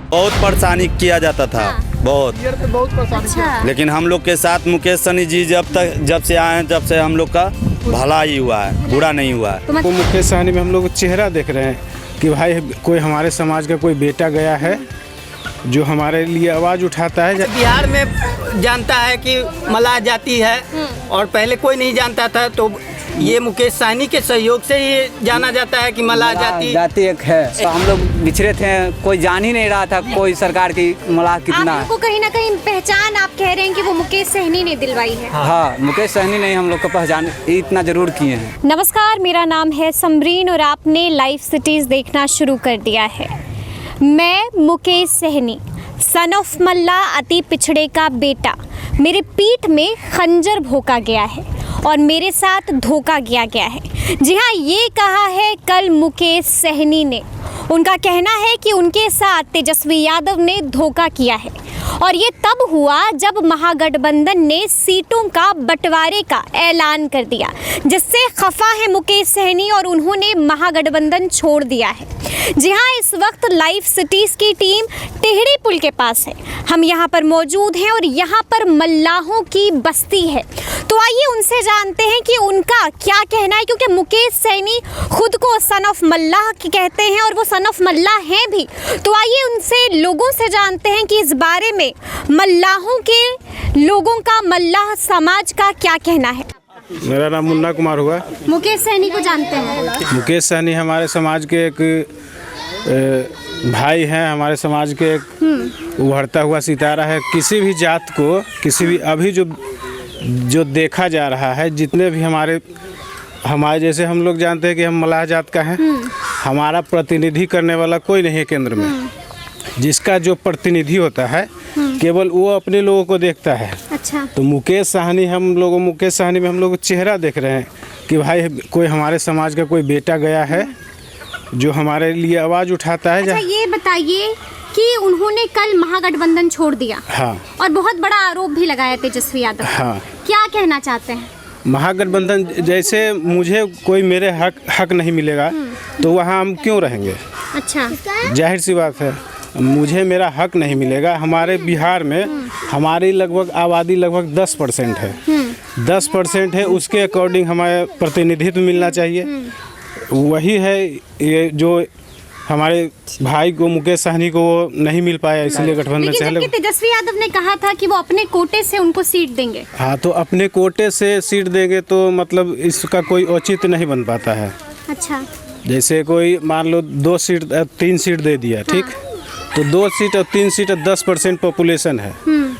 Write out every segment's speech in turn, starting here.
बहुत परेशानी किया जाता था। बहुत अच्छा। लेकिन हम लोग के साथ मुकेश सहनी जी जब से आए हैं, जब से हम लोग का भला ही हुआ है, बुरा नहीं हुआ है। तो मुकेश सहनी में हम लोग चेहरा देख रहे हैं कि भाई कोई हमारे समाज का कोई बेटा गया है जो हमारे लिए आवाज़ उठाता है। बिहार में जानता है कि मल्लाह जाति है और पहले कोई नहीं जानता था, तो ये मुकेश सहनी के सहयोग से ये जाना जाता है कि मल्लाह जाति एक है। तो हम लोग बिछड़े थे, कोई जान ही नहीं रहा था कोई सरकार की मल्लाह कितना है। आपको कहीं ना कहीं पहचान आप कह रहे हैं कि वो मुकेश सहनी ने दिलवाई है। हाँ, मुकेश सहनी ने हम लोग को पहचान इतना जरूर किए हैं। नमस्कार, मेरा नाम है समरीन और आपने लाइव सिटीज़ देखना शुरू कर दिया है। मैं मुकेश सहनी, सन ऑफ मल्लाह, अति पिछड़े का बेटा। मेरे पीठ में खंजर भोंका गया है और मेरे साथ धोखा किया गया है। जी हाँ, ये कहा है कल मुकेश सहनी ने। उनका कहना है कि उनके साथ तेजस्वी यादव ने धोखा किया है और ये तब हुआ जब महागठबंधन ने सीटों का बंटवारे का ऐलान कर दिया, जिससे खफा है मुकेश सहनी और उन्होंने महागठबंधन छोड़ दिया है। जी हाँ, इस वक्त लाइव सिटीज़ की टीम टेहरी पुल के पास है। हम यहाँ पर मौजूद हैं और यहाँ पर मल्लाहों की बस्ती है। तो आइए उनसे जानते हैं कि उनका क्या कहना है, क्योंकि मुकेश सहनी खुद को सन ऑफ मल्लाह कहते हैं और वो सन ऑफ मल्लाह हैं भी। तो आइए उनसे, लोगों से जानते हैं कि इस बारे में मल्लाहों के लोगों का, मल्लाह समाज का क्या कहना है। मेरा नाम मुन्ना कुमार हुआ। मुकेश सहनी को जानते हैं? मुकेश सहनी हमारे समाज के एक भाई हैं, हमारे समाज के एक उभरता हुआ सितारा है। किसी भी जात को, किसी भी अभी जो देखा जा रहा है, जितने भी हमारे जैसे हम लोग जानते हैं कि हम मल्लाह जात का हैं, हमारा प्रतिनिधि करने वाला कोई नहीं है केंद्र में। जिसका जो प्रतिनिधि होता है केवल वो अपने लोगों को देखता है। अच्छा। तो मुकेश सहनी में हम लोग चेहरा देख रहे हैं कि भाई कोई हमारे समाज का कोई बेटा गया है जो हमारे लिए आवाज़ उठाता है। अच्छा, ये बताइए कि उन्होंने कल महागठबंधन छोड़ दिया। हाँ। और बहुत बड़ा आरोप भी लगाया तेजस्वी यादव। हाँ। क्या कहना चाहते हैं? महागठबंधन जैसे मुझे कोई मेरे हक नहीं मिलेगा तो वहाँ हम क्यों रहेंगे? अच्छा। जाहिर सी बात है, मुझे मेरा हक नहीं मिलेगा। हमारे बिहार में हमारी लगभग आबादी लगभग 10% है। 10% है, उसके अकॉर्डिंग हमारे प्रतिनिधित्व मिलना चाहिए। वही है ये जो हमारे भाई को, मुकेश सहनी को, वो नहीं मिल पाया, इसलिए गठबंधन से लेकिन तेजस्वी यादव ने कहा था कि वो अपने कोटे से उनको सीट देंगे। हाँ, तो अपने कोटे से सीट देंगे तो मतलब इसका कोई औचित्य नहीं बन पाता है। अच्छा। जैसे कोई मान लो 2 सीट 3 सीट दे दिया, ठीक, तो 2 सीट और 3 सीट 10% पॉपुलेशन है।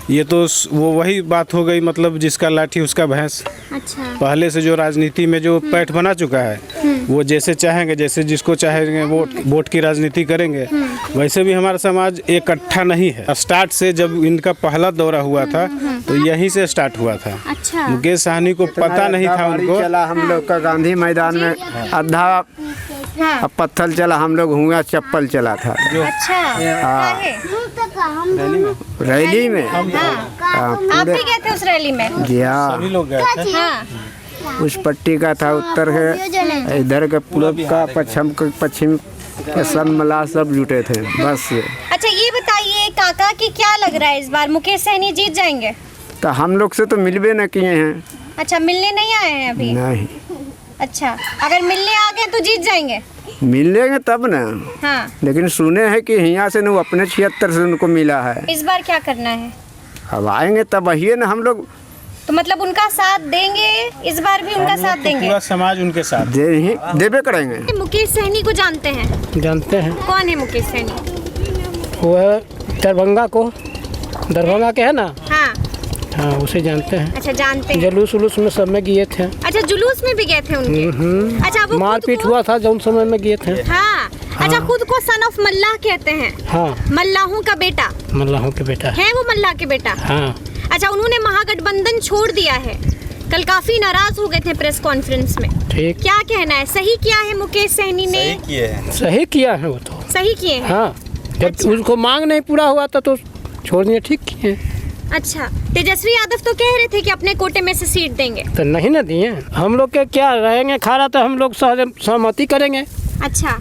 ये तो वो वही बात हो गई, मतलब जिसका लाठी उसका भैंस। अच्छा। पहले से जो राजनीति में जो पैठ बना चुका है, वो जैसे चाहेंगे, जैसे जिसको चाहेंगे वोट की राजनीति करेंगे। वैसे भी हमारा समाज इकट्ठा नहीं है। स्टार्ट से जब इनका पहला दौरा हुआ था तो यहीं से स्टार्ट हुआ था। अच्छा। मुकेश सहनी को पता नहीं था उनको। चला हम लोग का गांधी मैदान में आधा अब पत्थर चला, हम लोग हुआ चप्पल चला था। अच्छा। रैली में आप भी गए थे उस रैली में? जी हाँ, सभी लोग गए थे। हाँ। उस पट्टी का था, उत्तर के, इधर के पूर्व का, पश्चिम के सब मल्लाह सब जुटे थे बस। अच्छा, ये बताइए काका कि क्या लग रहा है इस बार मुकेश सहनी जीत जाएंगे? तो हम लोग से तो मिलवे न किए हैं। अच्छा, मिलने नहीं आए हैं अभी? नहीं। अच्छा, अगर मिलने आ गए तो जीत जाएंगे? मिलेंगे तब ना। हाँ। लेकिन सुने हैं कि यहाँ से न अपने 76 से उनको मिला है। इस बार क्या करना है? अब आएंगे तब वही ना हम लोग। तो मतलब उनका साथ देंगे, इस बार भी उनका साथ देंगे? पूरा समाज उनके साथ देवे करेंगे। मुकेश सहनी को जानते हैं? जानते हैं। कौन है मुकेश सहनी? वो है दरभंगा के है ना। हाँ। हाँ, उसे जानते हैं। अच्छा, जानते हैं। जुलूस उलूस में सब में गए थे। अच्छा, जुलूस में भी गए थे उनके? अच्छा, वो मारपीट हुआ था जौन समय में गए थे। हाँ। अच्छा, खुद को सन ऑफ मल्लाह कहते हैं? हाँ। मल्लाहों का बेटा? मल्लाहों के बेटा है वो मल्लाह के बेटा? हाँ। अच्छा, उन्होंने महागठबंधन छोड़ दिया है। कल काफी नाराज हो गए थे प्रेस कॉन्फ्रेंस में। ठीक। क्या कहना है, सही किया है मुकेश सहनी ने? सही किया है वो तो। सही किए हैं? हाँ, जब उनको मांग नहीं पूरा हुआ था तो छोड़ दिए, ठीक किए। अच्छा, तेजस्वी यादव तो कह रहे थे कि अपने कोटे में से सीट देंगे। तो नहीं ना दिए। हम लोग के क्या रहेंगे खारा, तो हम लोग सहमति करेंगे। अच्छा,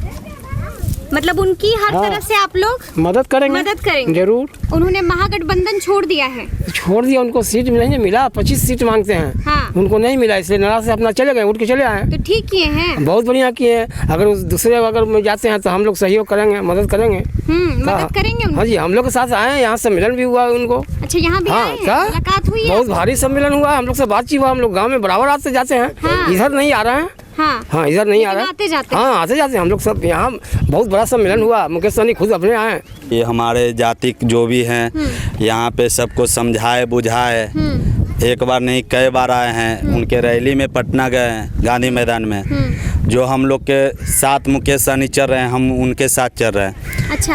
मतलब उनकी हर हाँ। तरह से आप लोग मदद करेंगे। मदद करेंगे। जरूर। उन्होंने महागठबंधन छोड़ दिया है। छोड़ दिया, उनको सीट नहीं मिला, 25 सीट मांगते हैं। हाँ। उनको नहीं मिला, इसलिए नाराज से अपना चले गए, उठ के चले आए। तो ठीक किए हैं। बहुत बढ़िया किए हैं। अगर उस दूसरे अगर में जाते हैं तो हम लोग सहयोग करेंगे, मदद करेंगे। मदद करेंगे उनकी। हाँ जी, हम लोग के साथ आए हैं, यहाँ सम्मेलन भी हुआ उनको। अच्छा, यहाँ भी हाँ, आए हैं? क्या मुलाकात हुई है? बहुत भारी सम्मेलन हुआ, हम लोग से बातचीत हुआ। हम लोग गांव में बराबर आते जाते हैं। हाँ। इधर नहीं आ रहे हैं। हाँ। हाँ, इधर नहीं आ लेकिन रहे हैं। आते जाते। हाँ, आते जाते हैं हम लोग सब। यहाँ बहुत बड़ा सम्मेलन हुआ, मुकेश सहनी खुद अपने आए। ये हमारे जाति जो भी हैं यहाँ पे सबको समझाए बुझाए, एक बार नहीं कई बार आए हैं। उनके रैली में पटना गए हैं, गांधी मैदान में। जो हम लोग के साथ मुकेश सहनी चल रहे हैं, हम उनके साथ चल रहे हैं। अच्छा,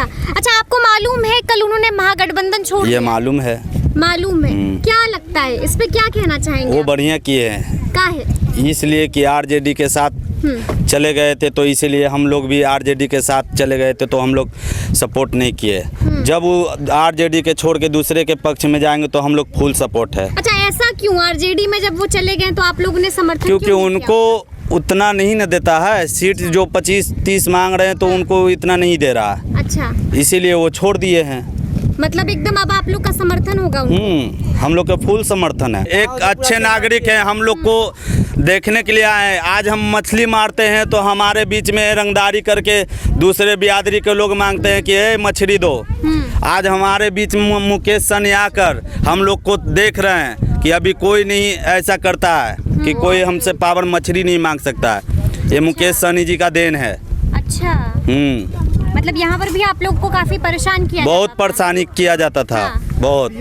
आपको मालूम है कल उन्होंने महागठबंधन छोड़ ये दिया? मालूम है। मालूम है। क्या लगता है इस पे, क्या कहना चाहेंगे वो आप? बढ़िया किए हैं, का है? इसलिए कि आरजेडी के साथ चले गए थे, तो इसीलिए हम लोग भी आरजेडी के साथ चले गए थे, तो हम लोग सपोर्ट नहीं किए। जब वो आरजेडी के छोड़ के दूसरे के पक्ष में जाएंगे तो हम लोग फुल सपोर्ट है। अच्छा, ऐसा क्यों? आरजेडी में जब वो चले गए तो आप लोगों ने समर्थन क्योंकि क्यों नहीं उनको उतना नहीं न देता है। सीट जो 25-30 मांग रहे हैं तो उनको इतना नहीं दे रहा है, किया? अच्छा, इसीलिए वो छोड़ दिए हैं। मतलब एकदम अब आप लोग का समर्थन होगा उनको? हम लोग का फुल समर्थन है। एक अच्छे नागरिक हैं, हम लोग को देखने के लिए आए हैं। आज हम मछली मारते हैं तो हमारे बीच में रंगदारी करके दूसरे बिरादरी के लोग मांगते हैं कि ए मछली दो। आज हमारे बीच में मुकेश सहनी आकर हम लोग को देख रहे हैं कि अभी कोई नहीं ऐसा करता है कि कोई हमसे पावर मछली नहीं मांग सकता है। ये मुकेश सहनी जी का देन है। अच्छा, मतलब यहाँ पर भी आप लोग को काफी परेशान किया बहुत जाता था? परेशानी किया जाता था। हाँ। बहुत।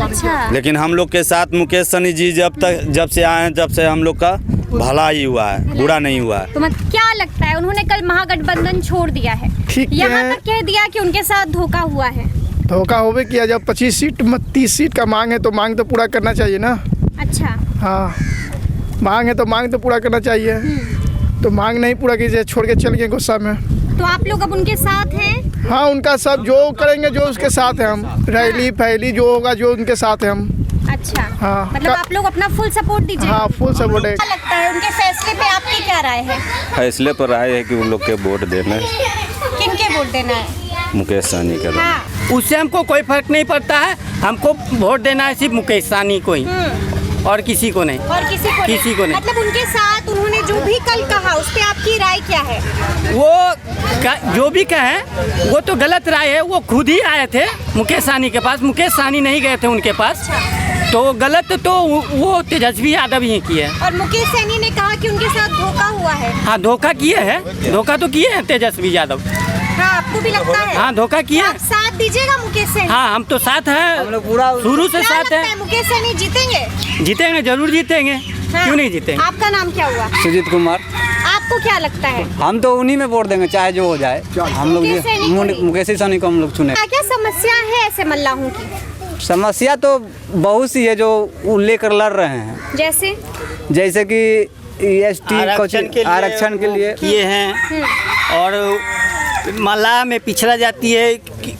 अच्छा, लेकिन हम लोग के साथ मुकेश सहनी जी जब से आए हैं, जब से हम लोग का भला ही हुआ है, बुरा नहीं हुआ है। तो मतलब क्या लगता है, उन्होंने कल महागठबंधन छोड़ दिया है, यहाँ तक कह दिया कि उनके साथ धोखा हुआ है? धोखा होवे किया। जब 25 सीट 30 सीट का मांग है तो मांग तो पूरा करना चाहिए ना। अच्छा, हाँ, मांग है तो मांग तो पूरा करना चाहिए। तो मांग नहीं पूरा कीजिए, छोड़ के चल गए गुस्सा में। तो आप लोग अब उनके साथ हैं? हाँ, उनका सब जो करेंगे जो उसके साथ है हम। रैली फैली जो होगा जो उनके साथ है हम। अच्छा, हाँ। मतलब आप लोग अपना फुल सपोर्ट दीजिए? हाँ, फुल सपोर्ट है। क्या लगता है उनके फैसले पे आपकी क्या राय है? फैसले पर राय है कि उन लोग के वोट देना है, किनके वोट देना है? मुकेश सहनी का देना। हाँ। उससे हमको कोई फर्क नहीं पड़ता है। हमको वोट देना है सिर्फ मुकेश सहनी को ही, और किसी को नहीं। और किसी को नहीं? मतलब उनके साथ उन्होंने जो भी कल कहा उस पे आपकी राय क्या है? वो जो भी कहे वो तो गलत राय है। वो खुद ही आए थे मुकेश सहनी के पास, मुकेश सहनी नहीं गए थे उनके पास। तो गलत तो वो तेजस्वी यादव ही किए। और मुकेश सहनी ने कहा कि उनके साथ धोखा हुआ है। हाँ, धोखा किए हैं, धोखा तो किए हैं तेजस्वी यादव। हाँ, आपको भी लगता है? हाँ, धोखा किए। आप साथ दीजिएगा मुकेश सहनी? हाँ, हम तो साथ हैं, हम लोग पूरा शुरू से क्या साथ लगता है हैं। मुकेश सहनी जीतेंगे? जीतेंगे, जरूर जीतेंगे। हाँ। क्यों नहीं जीतेंगे? आपका नाम क्या हुआ? सुजीत कुमार। आपको क्या लगता है? हम तो उन्हीं में वोट देंगे, चाहे जो हो जाए। हम लोग मुकेश सहनी को नहीं? मुकेश सहनी को हम लोग चुने। क्या क्या समस्या है ऐसे मल्लाहों की? समस्या तो बहुत सी है जो वो लेकर लड़ रहे हैं, जैसे कि EST आरक्षण के लिए किए हैं। और मल्लाह में पिछड़ा जाती है,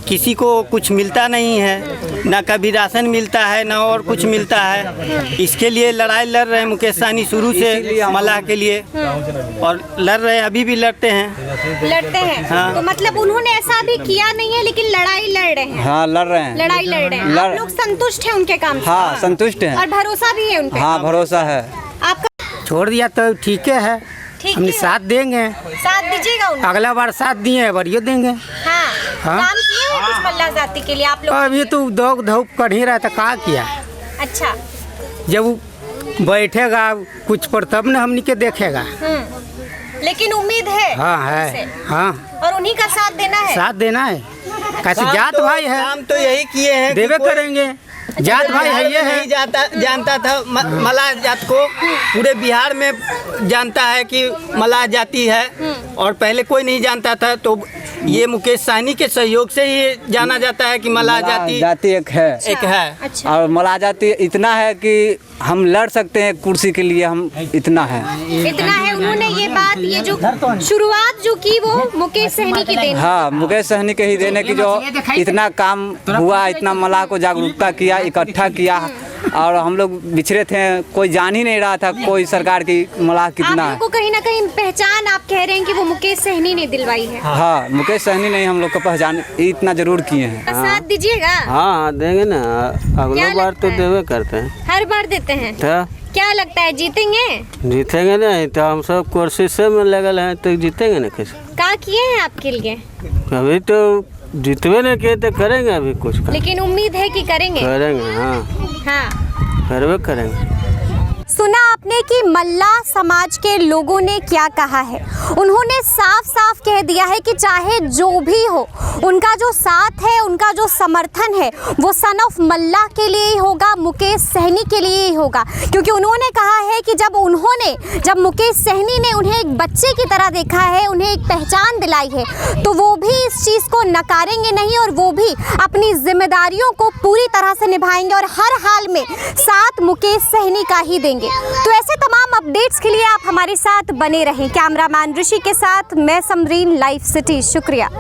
किसी को कुछ मिलता नहीं है, ना कभी राशन मिलता है ना और कुछ मिलता है। इसके लिए लड़ाई लड़ रहे हैं मुकेश सहनी शुरू से मल्लाह के लिए, और लड़ रहे हैं, अभी भी लड़ते हैं। हाँ। तो मतलब उन्होंने ऐसा भी किया नहीं है लेकिन लड़ाई लड़ रहे हैं? हाँ, लड़ रहे हैं। लड़ाई लड़ रहे हैं। आप लोग संतुष्ट हैं उनके काम से? हाँ, संतुष्ट हैं। और भरोसा भी है उन पे? हाँ, भरोसा है। आपका छोड़ दिया तो ठीक है, ठीक हम है। साथ देंगे। साथ दीजिएगा उनको? अगला बार साथ दिए, बरियो देंगे। हाँ। हाँ। काम किए हैं कुछ मल्लाह जाति के लिए आप लोग? अभी तो दौड़ धूप कर ही रहा था, कहा किया। अच्छा। जब वो बैठेगा कुछ पर तब न हमनी के देखेगा। लेकिन उम्मीद है? हाँ है। हाँ, और उन्हीं का साथ देना है? साथ देना है। कैसे जात भाई है, काम तो यही किए हैं, देवे करेंगे। जात भाई है, ये है। नहीं जानता था मल्लाह जात को, पूरे बिहार में जानता है कि मल्लाह जाति है, और पहले कोई नहीं जानता था। तो ये मुकेश सहनी के सहयोग से ही जाना जाता है कि मल्लाह जाति एक है। अच्छा। और मल्लाह जाति इतना है कि हम लड़ सकते हैं कुर्सी के लिए, हम इतना है। इतना है। उन्होंने ये बात, ये जो शुरुआत जो की वो मुकेश सहनी की देन? हाँ, मुकेश सहनी के ही देने की, जो इतना काम हुआ, इतना मल्लाह को जागरूकता किया, इकट्ठा किया, और हम लोग बिछड़े थे, कोई जान ही नहीं रहा था कोई सरकार की मलाह कितना है। आपको कहीं ना कहीं पहचान आप कह रहे हैं कि वो मुकेश सहनी ने दिलवाई है। हाँ, मुकेश सहनी नहीं हम लोग को पहचान इतना जरूर किए हैं। साथ दीजिएगा? हाँ देंगे ना, अगली बार तो देवे करते हैं। हर बार देते हैं? क्या लगता है जीतेंगे? जीतेंगे नहीं तो हम सब कोशिश में लगल हैं तो जीतेंगे ना कैसे। क्या किए हैं आपके लिए? अभी तो जीतवे नहीं किए तो करेंगे अभी कुछ लेकिन उम्मीद है कि करेंगे। हाँ करवे करेंगे। सुना आपने कि मल्ला समाज के लोगों ने क्या कहा है। उन्होंने साफ साफ कह दिया है कि चाहे जो भी हो, उनका जो साथ है, उनका जो समर्थन है, वो सन ऑफ मल्ला के लिए ही होगा, मुकेश सहनी के लिए ही होगा। क्योंकि उन्होंने कहा है कि जब मुकेश सहनी ने उन्हें एक बच्चे की तरह देखा है, उन्हें एक पहचान दिलाई है, तो वो भी इस चीज़ को नकारेंगे नहीं और वो भी अपनी जिम्मेदारियों को पूरी तरह से निभाएंगे और हर हाल में साथ मुकेश सहनी का ही देंगे। तो ऐसे तमाम अपडेट्स के लिए आप हमारे साथ बने रहें। कैमरामैन ऋषि के साथ मैं समरीन, लाइव सिटी। शुक्रिया।